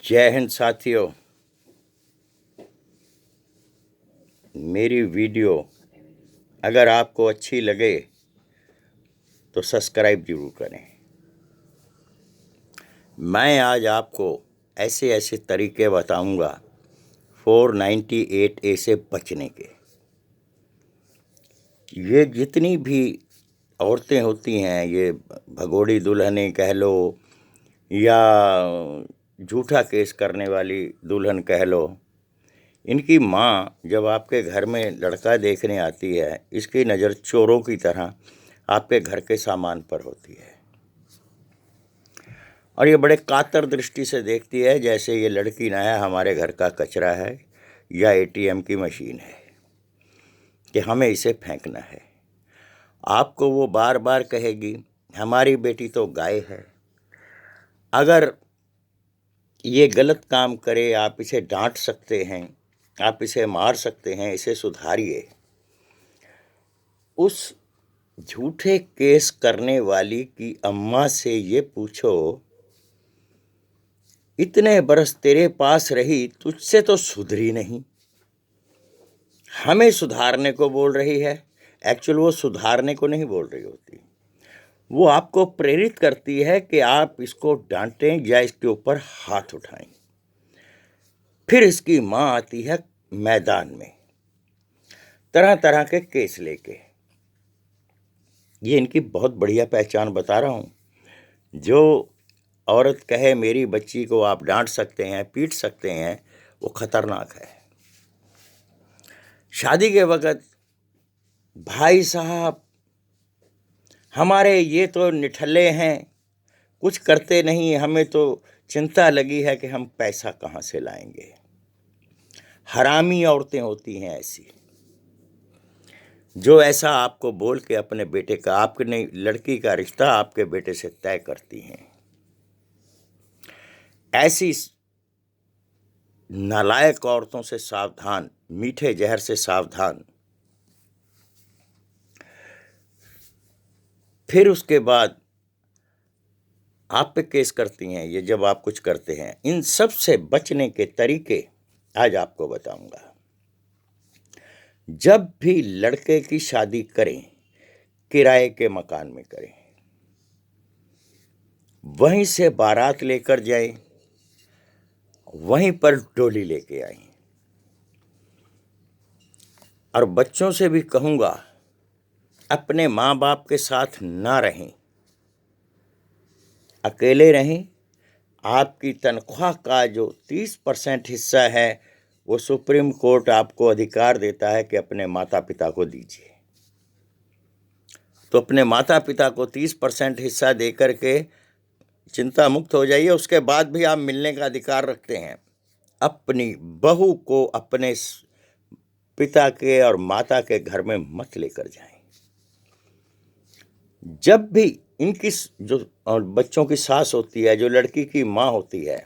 जय हिंद साथियों। मेरी वीडियो अगर आपको अच्छी लगे तो सब्सक्राइब जरूर करें। मैं आज आपको ऐसे ऐसे तरीके बताऊंगा 498A से बचने के। ये जितनी भी औरतें होती हैं, ये भगोड़ी दुल्हनें कह लो या झूठा केस करने वाली दुल्हन कह लो, इनकी माँ जब आपके घर में लड़का देखने आती है, इसकी नज़र चोरों की तरह आपके घर के सामान पर होती है और ये बड़े कातर दृष्टि से देखती है, जैसे ये लड़की ना है हमारे घर का कचरा है या एटीएम की मशीन है कि हमें इसे फेंकना है। आपको वो बार बार कहेगी हमारी बेटी तो गाय है। अगर ये गलत काम करे आप इसे डांट सकते हैं, आप इसे मार सकते हैं, इसे सुधारिए। उस झूठे केस करने वाली की अम्मा से ये पूछो, इतने बरस तेरे पास रही, तुझसे तो सुधरी नहीं, हमें सुधारने को बोल रही है। एक्चुअल वो सुधारने को नहीं बोल रही होती, वो आपको प्रेरित करती है कि आप इसको डांटें या इसके ऊपर हाथ उठाएं। फिर इसकी माँ आती है मैदान में तरह तरह के केस लेके। ये इनकी बहुत बढ़िया पहचान बता रहा हूं। जो औरत कहे मेरी बच्ची को आप डांट सकते हैं, पीट सकते हैं, वो खतरनाक है। शादी के वक्त भाई साहब हमारे ये तो निठल्ले हैं, कुछ करते नहीं, हमें तो चिंता लगी है कि हम पैसा कहाँ से लाएंगे। हरामी औरतें होती हैं ऐसी, जो ऐसा आपको बोल के अपने बेटे का, आपने लड़की का रिश्ता आपके बेटे से तय करती हैं। ऐसी नालायक औरतों से सावधान, मीठे जहर से सावधान। फिर उसके बाद आप पे केस करती हैं ये, जब आप कुछ करते हैं। इन सब से बचने के तरीके आज आपको बताऊंगा। जब भी लड़के की शादी करें, किराए के मकान में करें, वहीं से बारात लेकर जाएं, वहीं पर डोली लेके आएं। और बच्चों से भी कहूंगा अपने माँ बाप के साथ ना रहें, अकेले रहें। आपकी तनख्वाह का जो 30% हिस्सा है, वो सुप्रीम कोर्ट आपको अधिकार देता है कि अपने माता पिता को दीजिए। तो अपने माता पिता को 30% हिस्सा दे करके चिंता मुक्त हो जाइए। उसके बाद भी आप मिलने का अधिकार रखते हैं। अपनी बहू को अपने पिता के और माता के घर में मत लेकर जाएं। जब भी इनकी जो बच्चों की सास होती है, जो लड़की की माँ होती है,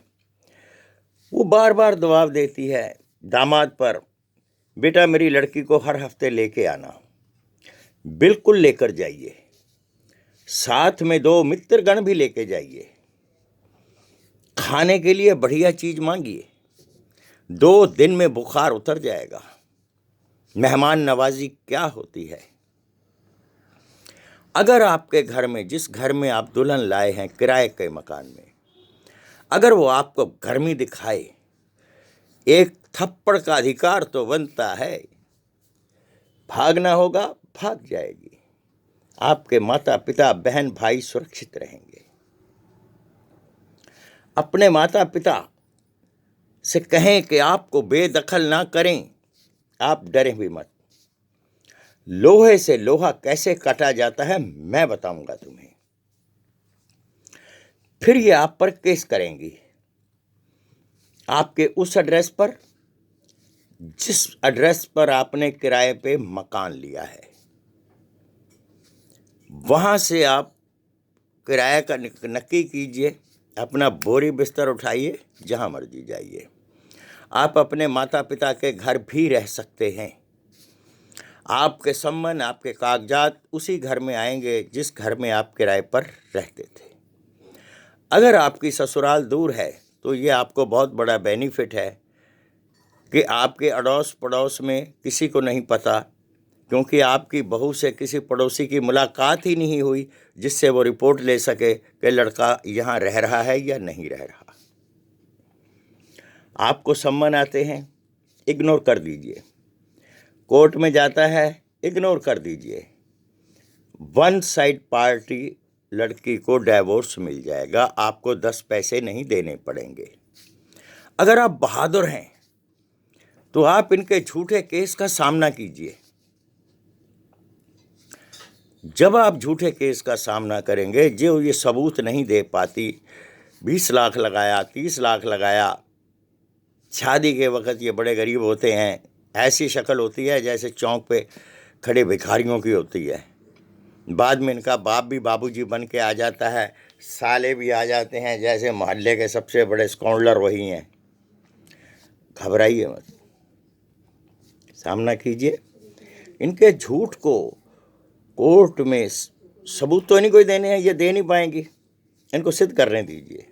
वो बार बार दबाव देती है दामाद पर, बेटा मेरी लड़की को हर हफ्ते लेके आना। बिल्कुल लेकर जाइए, साथ में 2 मित्रगण भी लेके जाइए। खाने के लिए बढ़िया चीज मांगिए, 2 दिन में बुखार उतर जाएगा। मेहमान नवाजी क्या होती है। अगर आपके घर में, जिस घर में आप दुल्हन लाए हैं किराए के मकान में, अगर वो आपको गर्मी दिखाए, एक थप्पड़ का अधिकार तो बनता है। भागना होगा, भाग जाएगी। आपके माता पिता, बहन भाई सुरक्षित रहेंगे। अपने माता पिता से कहें कि आपको बेदखल ना करें, आप डरें भी मत। लोहे से लोहा कैसे काटा जाता है मैं बताऊंगा तुम्हें। फिर ये आप पर केस करेंगी, आपके उस एड्रेस पर जिस एड्रेस पर आपने किराए पे मकान लिया है। वहां से आप किराया का नक्की कीजिए, अपना बोरी बिस्तर उठाइए, जहां मर्जी जाइए। आप अपने माता पिता के घर भी रह सकते हैं। आपके संबंध, आपके कागजात उसी घर में आएंगे जिस घर में आप किराए पर रहते थे। अगर आपकी ससुराल दूर है तो ये आपको बहुत बड़ा बेनिफिट है कि आपके अड़ोस पड़ोस में किसी को नहीं पता, क्योंकि आपकी बहू से किसी पड़ोसी की मुलाकात ही नहीं हुई जिससे वो रिपोर्ट ले सके कि लड़का यहाँ रह रहा है या नहीं रह रहा। आपको सम्मन आते हैं, इग्नोर कर दीजिए। कोर्ट में जाता है, इग्नोर कर दीजिए। वन साइड पार्टी लड़की को डाइवोर्स मिल जाएगा, आपको 10 पैसे नहीं देने पड़ेंगे। अगर आप बहादुर हैं तो आप इनके झूठे केस का सामना कीजिए। जब आप झूठे केस का सामना करेंगे, जो ये सबूत नहीं दे पाती, 20 लाख लगाया, 30 लाख लगाया, शादी के वक्त ये बड़े गरीब होते हैं, ऐसी शक्ल होती है जैसे चौक पे खड़े भिखारियों की होती है। बाद में इनका बाप भी बाबूजी बन के आ जाता है, साले भी आ जाते हैं, जैसे मोहल्ले के सबसे बड़े स्कॉन्डलर वही हैं। घबराइए मत, सामना कीजिए। इनके झूठ को कोर्ट में सबूत तो नहीं कोई देने हैं, ये दे नहीं पाएंगी, इनको सिद्ध करने दीजिए।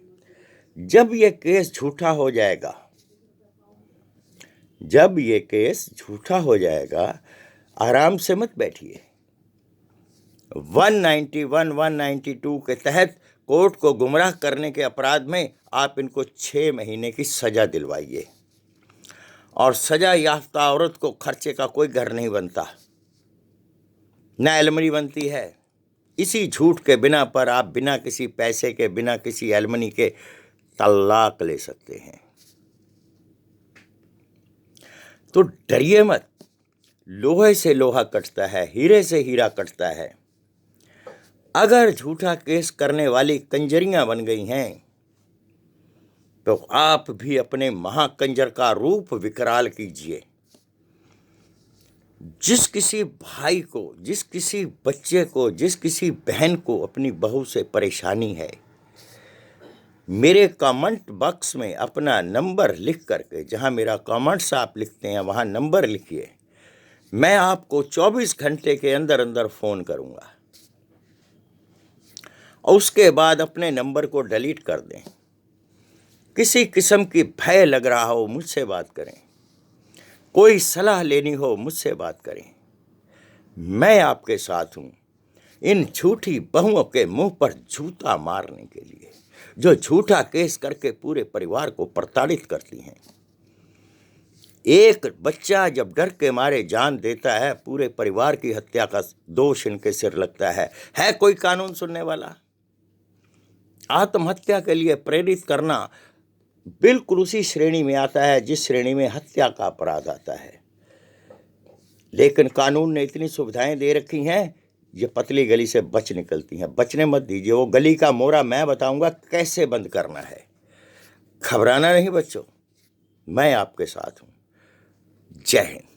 जब ये केस झूठा हो जाएगा, जब ये केस झूठा हो जाएगा, आराम से मत बैठिए। 191, 192 के तहत कोर्ट को गुमराह करने के अपराध में आप इनको 6 महीने की सजा दिलवाइए। और सजा याफ्ता औरत को खर्चे का कोई घर नहीं बनता, न एलमनी बनती है। इसी झूठ के बिना पर आप बिना किसी पैसे के, बिना किसी एलमनी के तलाक ले सकते हैं। तो डरिए मत, लोहे से लोहा कटता है, हीरे से हीरा कटता है। अगर झूठा केस करने वाली कंजरियां बन गई हैं तो आप भी अपने महाकंजर का रूप विकराल कीजिए। जिस किसी भाई को, जिस किसी बच्चे को, जिस किसी बहन को अपनी बहू से परेशानी है, मेरे कमेंट बॉक्स में अपना नंबर लिख करके, जहां मेरा कमेंट्स आप लिखते हैं वहां नंबर लिखिए। मैं आपको 24 घंटे के अंदर अंदर फ़ोन करूंगा। और उसके बाद अपने नंबर को डिलीट कर दें। किसी किस्म की भय लग रहा हो, मुझसे बात करें। कोई सलाह लेनी हो, मुझसे बात करें। मैं आपके साथ हूं इन झूठी बहुओं के मुंह पर जूता मारने के लिए, जो झूठा केस करके पूरे परिवार को प्रताड़ित करती हैं। एक बच्चा जब डर के मारे जान देता है, पूरे परिवार की हत्या का दोष इनके सिर लगता है कोई कानून सुनने वाला? आत्महत्या के लिए प्रेरित करना बिल्कुल उसी श्रेणी में आता है जिस श्रेणी में हत्या का अपराध आता है। लेकिन कानून ने इतनी सुविधाएं दे रखी हैं, ये पतली गली से बच निकलती हैं। बचने मत दीजिए। वो गली का मोरा मैं बताऊंगा कैसे बंद करना है। घबराना नहीं बच्चों, मैं आपके साथ हूं। जय हिंद।